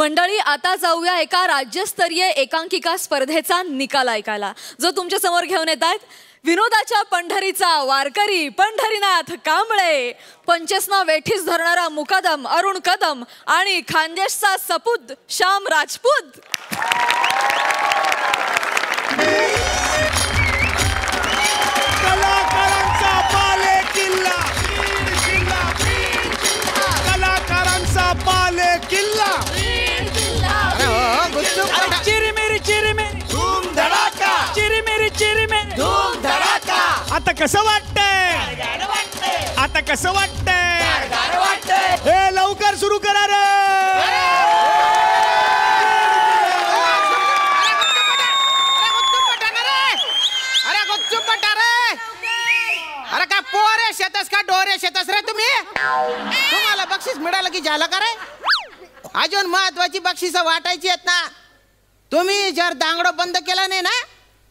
मंडळी, आता जाऊया एका राज्यस्तरीय एकांकिका स्पर्धेचा निकाल ऐकायला, जो तुमच्या समोर घेऊन येत आहेत विनोदाच्या पंढरीचा वारकरी पंढरीनाथ कांबळे, पंचेसना वेठीस धरणारा मुकादम अरुण कदम आणि खानदेशचा सपूत श्याम राजपूत। कलाकारांचा बाले किल्ला, कलाकारांचा बाले किल्ला। चिरी मेरी धूम धडाका, चिरी मेरी धूम धडाका। आता कसं वाटतंय? आता कसं वाटतंय? हे लवकर सुरू करा रे। अरे का पोरे शेतस का डोरे शेतस रे तुम्ही? तुम्हाला बक्षीस मिळालं की झालं का रे? अजून महत्वाची बक्षीस वाटायची आहेत ना। तुम्ही जर दांगडो बंद केला नाही ना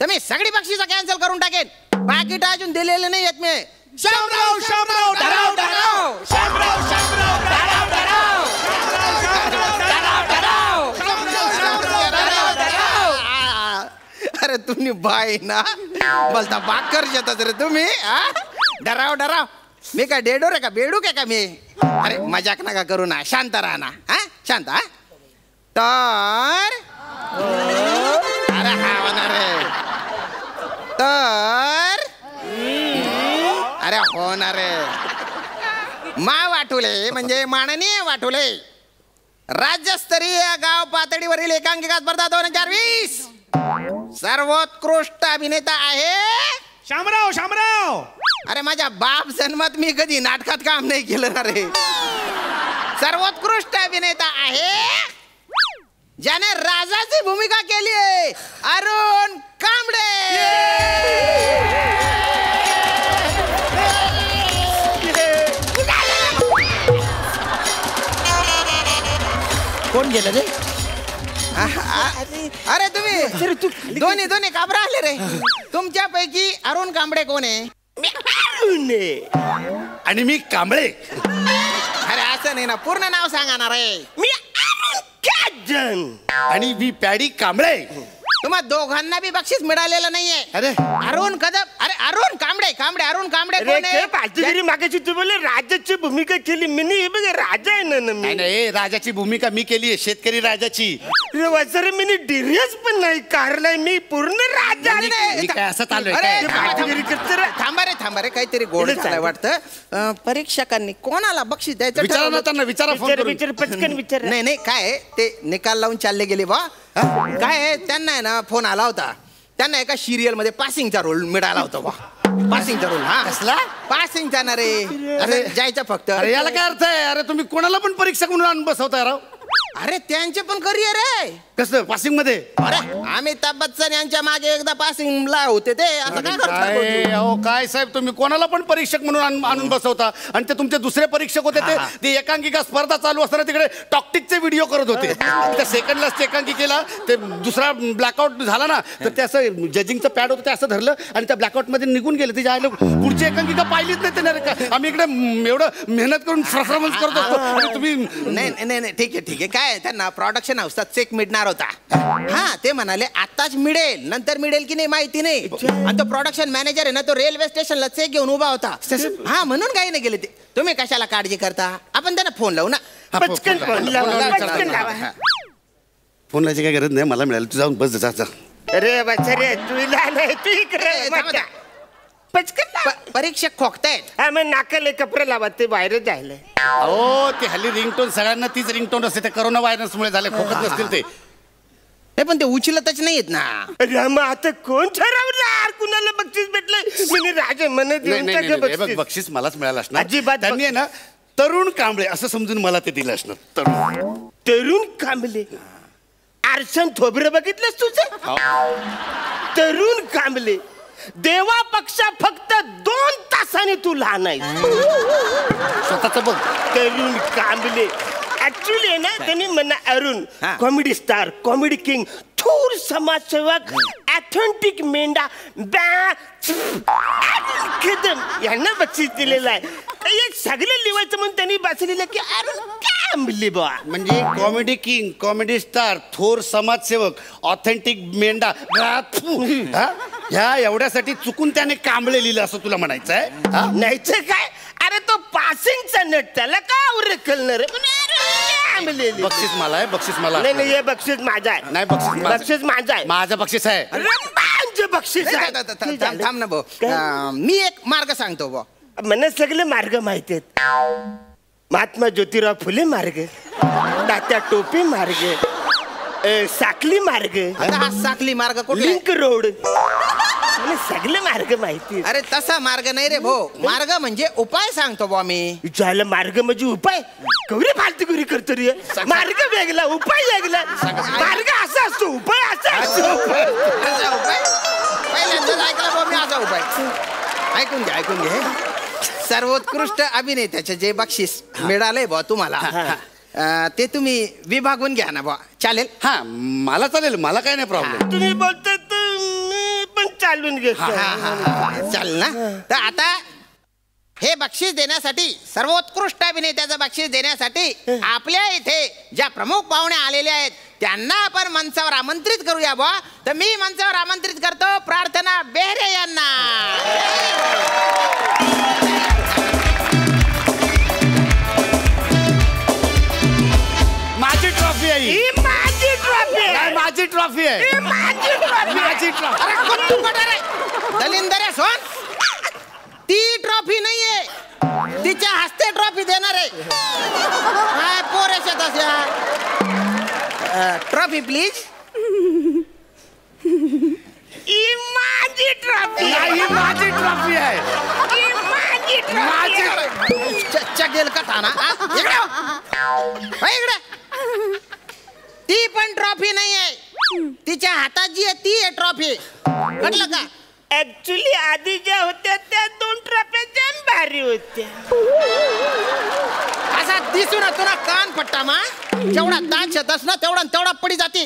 तर मी सगळी बक्षीस कॅन्सल करून टाकेन। पाकिट अजून दिलेले नाही आहेत मी। शामराव शामराव धराव धराव, शामराव शामराव धराव धराव, अरे तुम्ही बाय ना बोलता बाकर शेतस रे तुम्ही। डराव डराव, मी काय डेडोर आहे का बेडूक आहे का मी? अरे मजाक नका करू ना, शांत राहा ना। शांत। तर अरे हा होणार रे, तर अरे होणार रे। मा वाटुले म्हणजे माननीय वाटुले राज्यस्तरीय गाव पातळीवरील एकांकिका स्पर्धा 2020 सर्वोत्कृष्ट अभिनेता आहे शामराव शामराव। अरे माझ्या बाप जन्मात मी कधी नाटकात काम नाही केलं ना रे। सर्वोत्कृष्ट अभिनेता आहे ज्याने राजाची भूमिका केली आहे, अरुण कांबळे। कोण गेलं रे? अरे तुम्ही दोन्ही काबरा आले रे। तुमच्यापैकी अरुण कांबळे कोण आहे? आणि मी कांबळे। अरे असं नाही ना, पूर्ण नाव सांगा ना रे। मी आणि मी पॅडी कांबळे। तुम्हा दोघांना बी बक्षीस मिळालेलं नाहीये। अरे अरुण कदम, अरे अरुण कांबळे अरुण कांबळे कोण आहे? पालतुगिरी मागायची तू बोले राजाची भूमिका केली मी। बघ राजा आहे ना मी। नाही, राजाची भूमिका मी केली आहे, शेतकरी राजाची। रे मी डिरियस पण नाही कारलाय, मी पूर्ण राजा मी काय असं चालू अरे आहे? थांबा रे, काहीतरी गोड झालंय वाटतं। परीक्षकांनी कोणाला बक्षीस द्यायचं विचारा ना त्यांना, विचारा फोन करून। विचार पटकन विचार। नाही काय ते निकाल लावून चालले गेले बा। काय त्यांना आहे ना फोन आला होता, त्यांना एका सिरियल मध्ये पासिंगचा रोल मिळाला होता बा। पासिंगचा रोल। हा कसला? पासिंगचा ना रे, अरे जायचं फक्त। अरे याला काय अर्थ आहे? अरे तुम्ही कोणाला पण परीक्षक म्हणून आणून बसवताय राव। अरे त्यांचे पण करिअर आहे। कसं पासिंग मध्ये? अरे अमिताभ बच्चन यांच्या मागे एकदा पासिंगला होते ते, असं काय करतो? अहो काय साहेब, तुम्ही कोणाला पण परीक्षक म्हणून आणून बसवता। आणि ते तुमचे दुसरे परीक्षक होते ते एकांकिका स्पर्धा चालू असताना तिकडे टॉक्टिकचे व्हिडिओ करत होते। त्या सेकंडलाच एकांकिकेला ते दुसरा ब्लॅकआउट झाला ना, तर ते असं जजिंगचं पॅड होतं ते असं धरलं आणि त्या ब्लॅकआउट मध्ये निघून गेले। त्याच्या आईला पुढची एकांकिका पाहिलीच नाही त्याने। आम्ही इकडे एवढं मेहनत करून परफॉर्मन्स करत असतो आणि तुम्ही नाही ठीक आहे काय, त्यांना प्रोडक्शन हाऊसचा चेक मिळणार होता। हा ते म्हणाले आताच मिळेल, नंतर मिळेल की नाही माहिती नाही। आणि तो प्रोडक्शन मॅनेजर आहे ना, तो रेल्वे स्टेशनला चेक घेऊन उभा होता। हा म्हणून काही नाही गेले ते। तुम्ही कशाला काळजी करता? आपण त्यांना फोन लावू ना। पटकन फोन लावा। फोन लावायची काही गरज नाही, मला मिळालं। तू जाऊन बस जा। अरे बच्चा तुला नाही तू इकडे पटकन। परीक्षक खोकतायत। हा मग नाकाले कपडे लावा, ते बाहेर जायला। हो ते हल्ली रिंगटोन सगळ्यांना तीच रिंगटोन असते, ते करोना व्हायरस मुळे झाले, खोकत नसतील ते। पण ते उचलतच नाहीत ना। अरे मग आता कोण ठरवणार कुणाला बक्षीस भेटलंय? म्हणजे राजा म्हणत बक्षीस मलाच मिळालं असणार। अजिबात त्यांनी आहे ना तरुण कांबळे असं समजून मला ते दिलं असणार। तरुण कांबळे आरसन थोबरं बघितलंस तुझं? तरुण कांबळे देवापेक्षा फक्त 2 तासाने तू लहान आहेस। स्वतःच बघ। तरुण कांबळे ऍक्च्युली आहे ना, त्यांनी म्हणा Arun comedy star, comedy king, थोर समाजसेवक, ऑथेंटिक मेंढा कदम यांना बक्षीस दिलेलं आहे। सगळं लिवायचं म्हणून त्यांनी बसलेलं की अरुण आंबली बुवा. म्हणजे कॉमेडी किंग, कॉमेडी स्टार, थोर समाजसेवक, ऑथेंटिक मेंढा, ह्या एवढ्यासाठी चुकून त्याने कांबळे लिहिलं असं तुला म्हणायचं आहे? नाहीच काय, अरे तो पासिंगचा नट, त्याला काय उरकल रे. बक्षीस मला आहे, बक्षीस मला. नाही हे बक्षीस माझा आहे. नाही बक्षीस माझा आहे. माझं बक्षीस आहे. बक्षीस आहे. थांब ना भाऊ, मी एक मार्ग सांगतो भाऊ. मला सगळे मार्ग माहिती आहेत. महात्मा ज्योतिराव फुले मार्ग, तात्या टोपे मार्ग, साकली मार्ग, आता हा साखली मार्ग कुठला? लिंक रोड, मला सगळे मार्ग माहिती. अरे तसा मार्ग नाही रे भाऊ, मार्ग म्हणजे उपाय सांगतो भाऊ मी. झालं मार्ग म्हणजे उपाय? कवरी फालतुगिरी करतो रे. मार्ग वेगळा, उपाय वेगळा. मार्ग असा असतो, उपाय असा असतो. असा उपाय पहिल्यांदाच ऐकला भाऊ मी, असा उपाय. ऐकून घे. सर्वोत्कृष्ट अभिनेत्याचे जे बक्षीस मिळालंय भाऊ तुम्हाला, ते तुम्ही विभागून घ्या ना भाऊ, चालेल? हा मला चालेल, मला काय नाही प्रॉब्लेम. तुम्ही बोलता तर मी पण चालून घेतो. चालेल ना. तर आता हे बक्षीस देण्यासाठी, सर्वोत्कृष्ट अभिनेत्याचं बक्षीस देण्यासाठी आपल्या इथे ज्या प्रमुख पाहुणे आलेले आहेत त्यांना आपण मंचावर आमंत्रित करूया बुवा. तर मी मंचावर आमंत्रित करतो प्रार्थना बेहरे यांना. माझी ट्रॉफी आहे ही. माझी ट्रॉफी नाही, माझी ट्रॉफी आहे. माझी ट्रॉफी. अरे कुठं कुठं रे? दलिंदर आहे सोन. ती ट्रॉफी नाहीये, तिच्या हस्ते ट्रॉफी देणार आहे. काय पोरेशा तशा. Trophy please. माझी ट्रॉफी. ही माझी ट्रॉफी आहे. माझी चगेल का थाना इकडे. ती पण ट्रॉफी नाही आहे, तिच्या हातात जी आहे ती आहे ट्रॉफी. म्हटलं का? ऍक्च्युली आधी ज्या होत्या त्या 2 ट्रॉफ्या जाम भारी होत्या. असा दिसून तुला कान पट्टा मा, जेवढा दात शेतस ना तेवढा पडी जाती.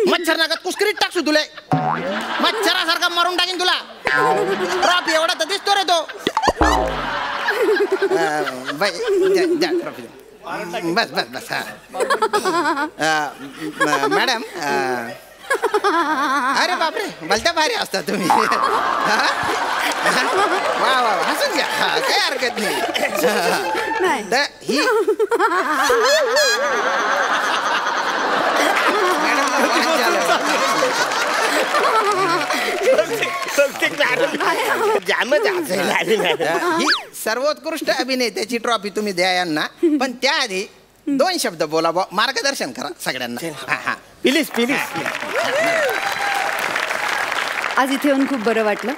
मच्छर नागात कुस्करीत टाकसू तुले, मच्छरासारखा मारून टाकीन तुला. ट्रॉफी एवढा तर दिसतो रे तो. ट्रॉफी बस हा. मॅडम, अरे बापरे, भलत्या भारी असता तुम्ही. वा हसून घ्या, काही हरकत नाही. तर ही ही सर्वोत्कृष्ट अभिनेत्याची ट्रॉफी तुम्ही द्या यांना, पण त्याआधी 2 शब्द बोला, मार्गदर्शन करा सगळ्यांना. प्लीज. आज इथे येऊन खूप बरं वाटलं.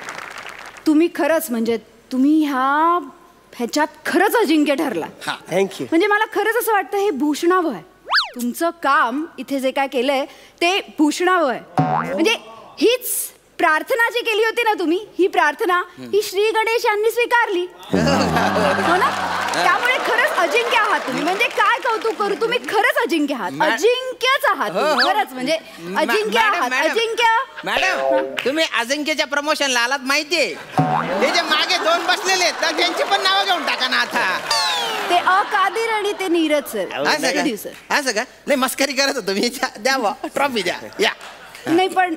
तुम्ही खरंच म्हणजे तुम्ही ह्याच्यात खरंच अजिंक्य ठरला. थँक्यू. म्हणजे मला खरंच असं वाटतं हे भूषणावं आहे. तुमचं काम इथे जे काय केलंय ते भूषणावं आहे. म्हणजे हीच प्रार्थना जी केली होती ना तुम्ही, ही प्रार्थना ही श्री गणेश यांनी स्वीकारली, हो ना? त्यामुळे खरंच अजिंक्य आहात तुम्ही. म्हणजे काय कौतुक करू, तुम्ही खरंच अजिंक्य आहात, अजिंक्यच आहात तुम्ही. खरंच म्हणजे अजिंक्य आहात, अजिंक्य. मॅडम, तुम्ही अजिंक्यच्या प्रमोशनला आलात माहितीये? ते जे मागे 2 बसलेले आहेत तर त्यांची पण नावं घेऊन टाका ना आता. ते अकादीर आणि ते नीरज सर. असं का? नाही, मस्करी करत होतो मी. द्या ट्रॉफी द्या. या. नाही पण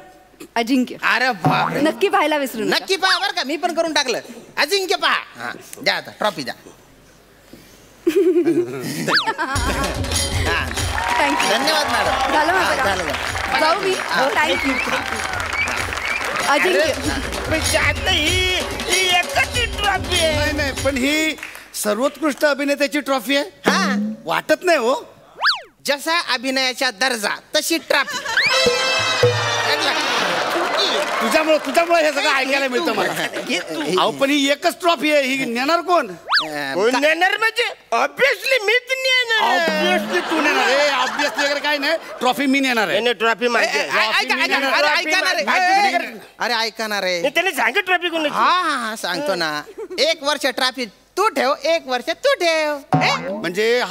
अजिंक्य. अरे बापरे, नक्की पाहायला विसरू नका. नक्की पहा बरं का, मी पण करून टाकलं. अजिंक्य पहा. द्या आता ट्रॉफी द्या. थँक्यू. धन्यवाद मॅडम. झालं माझं काम. जाऊ मी. थँक्यू. अजिंक्य. ही एकच ट्रॉफी आहे. नाही, पण ही सर्वोत्कृष्ट अभिनेत्याची ट्रॉफी आहे. हा, वाटत नाही हो. जसा अभिनयाचा दर्जा तशी ट्रॉफी. तुझ्यामुळे हे सगळं ऐकायला मिळतं मला. अहो पण ही एकच ट्रॉफी आहे, ही नेणार कोण? कोण नेणार म्हणजे ऑब्विसली मीच नेणार. ऑब्विसली तू नेणार आहे. ऑब्विसली वगैरे काय नाही, ट्रॉफी मी नेणार आहे. ट्रॉफी माझी. अरे ऐकणार आहे. त्याने सांग ट्रॉफी कोण. हा सांगतो ना. 1 वर्ष ट्रॉफी तू ठेव, 1 वर्ष तू ठेव. म्हणजे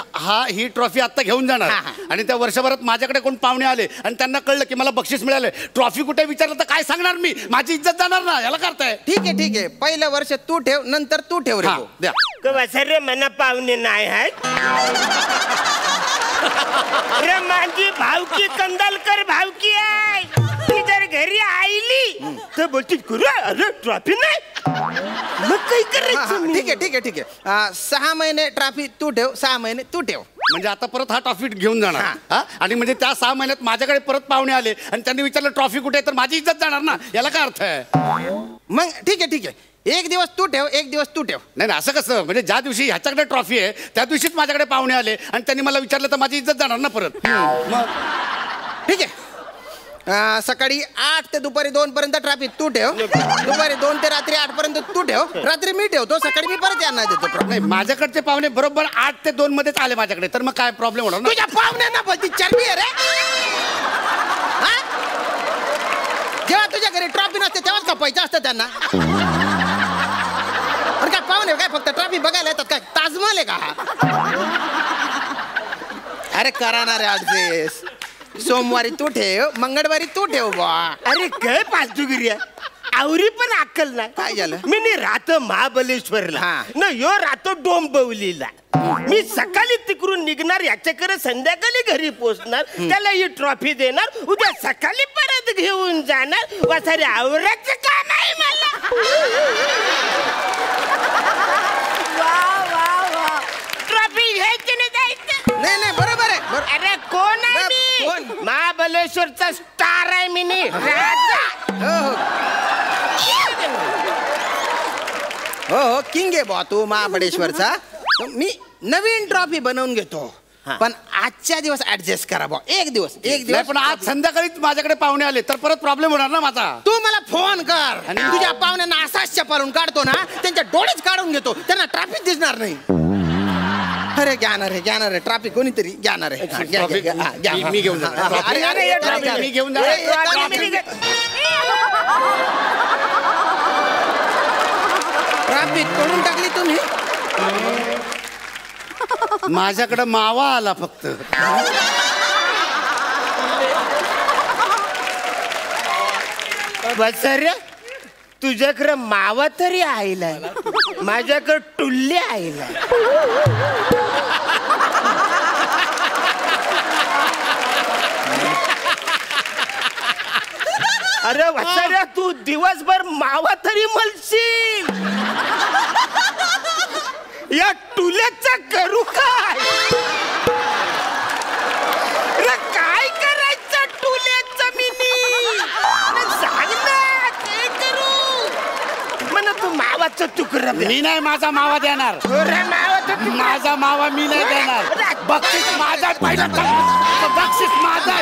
ही ट्रॉफी आता घेऊन जाणार आणि त्या वर्षभरात माझ्याकडे कोण पाहुणे आले आणि त्यांना कळलं की मला बक्षीस मिळालं, ट्रॉफी कुठे विचारलं तर काय सांगणार मी? माझी इज्जत जाणार ना. याला करताय? ठीक आहे. पहिलं वर्ष तू ठेव, नंतर तू ठेव रे. द्या. सर मना पाहुणे नाही आहेत. अरे माझी भावकी कंदालकर भावकी आहे. ती जर घरी आईली तर बोलती गुरु अरे ट्रॉफी नाही. मग काही करायचं मी? ठीक आहे 6 महिने ट्रॉफी तू ठेव, 6 महिने तू ठेव. म्हणजे आता परत हा ट्रॉफी घेऊन जाणार हा? आणि म्हणजे त्या 6 महिन्यात माझ्याकडे परत पाहुणे आले आणि त्यांनी विचारलं ट्रॉफी कुठे आहे, तर माझी इज्जत जाणार ना. याला काय अर्थ आहे? मग ठीक आहे 1 दिवस तू ठेव, 1 दिवस तू ठेव. नाही असं कसं? म्हणजे ज्या दिवशी ह्याच्याकडे ट्रॉफी आहे त्या दिवशीच माझ्याकडे पाहुणे आले आणि त्यांनी मला विचारलं तर माझी इज्जत जाणार ना परत. मग ठीक आहे. सकाळी 8 ते दुपारी 2 पर्यंत ट्रॅफिक तू ठेव, दुपारी 2 ते रात्री 8 पर्यंत तू ठेव, रात्री मी ठेवतो, सकाळी मी परत यांना देतो. नाही माझ्याकडचे पाहुणे बरोबर 8 ते 2 मध्येच आले माझ्याकडे, तर मग काय प्रॉब्लेम होणार ना? तुझ्या पाहुण्यांना बोलती चरबी आहे रे. हा? जेव्हा तुझ्या घरी ट्रॉफी नसते तेव्हाच कपायचं असतं त्यांना. आणि काय पाहुणे काय फक्त ट्रॉफी बघायला येतात काय? ताजमहल आहे का हा? अरे करा रे ऍडजस्ट. सोमवारी तू ठेव, मंगळवारी तू ठेव बा. अरे काय पाचदुगिरी आवरी पण अक्कल नाही. काय झालं? मी नाही राहतो महाबलेश्वरला ना, यो राहतो डोंबिवलीला. मी सकाळी तिकडून निघणार, याच्याकडे संध्याकाळी घरी पोहोचणार, त्याला ही ट्रॉफी देणार, उद्या सकाळी परत घेऊन जाणार. वासारे आवराचं काम आहे मला. ट्रॉफी घ्यायची नाही जायचं. नाही बरोबर आहे. अरे कोण आहे मी? महाबलेश्वरचा स्टार आहे मी नी, राजा. हो किंग आहे बा तू महाबळेश्वरचा. मी नवीन ट्रॉफी बनवून घेतो, पण आजच्या दिवस ऍडजस्ट करा बा. एक दिवस पण आज संध्याकाळीच माझ्याकडे पाहुणे आले तर परत प्रॉब्लेम होणार ना माझा. तू मला फोन कर आणि तुझ्या पाहुण्यांना असाच चपारून काढतो ना, त्यांच्या डोळेच काढून घेतो, त्यांना ट्रॅफिक दिसणार नाही. अरे घ्याणार आहे ट्रॅफिक कोणीतरी घ्याणार आहे. मी घेऊन जाणार. मी घेऊन जाणार. ट्रॅफिक तोडून टाकली तुम्ही. माझ्याकडे मावा आला फक्त. बसर तुझ्याकडे मावा तरी आईला, माझ्याकडे टुल्ले आईला. अरे वसाऱ्या तू दिवसभर मावा तरी मलशील, या टुल्याचं करू काय? अरे काय करायचं टुल्याचं मिनी? सांग ना काय करू? म्हणा तू मावाचं तुकडं. मी नाही माझा मावा देणार. माझा मावा मी नाही देणार. बक्षीस माझा पहिला, बक्षीस माझा.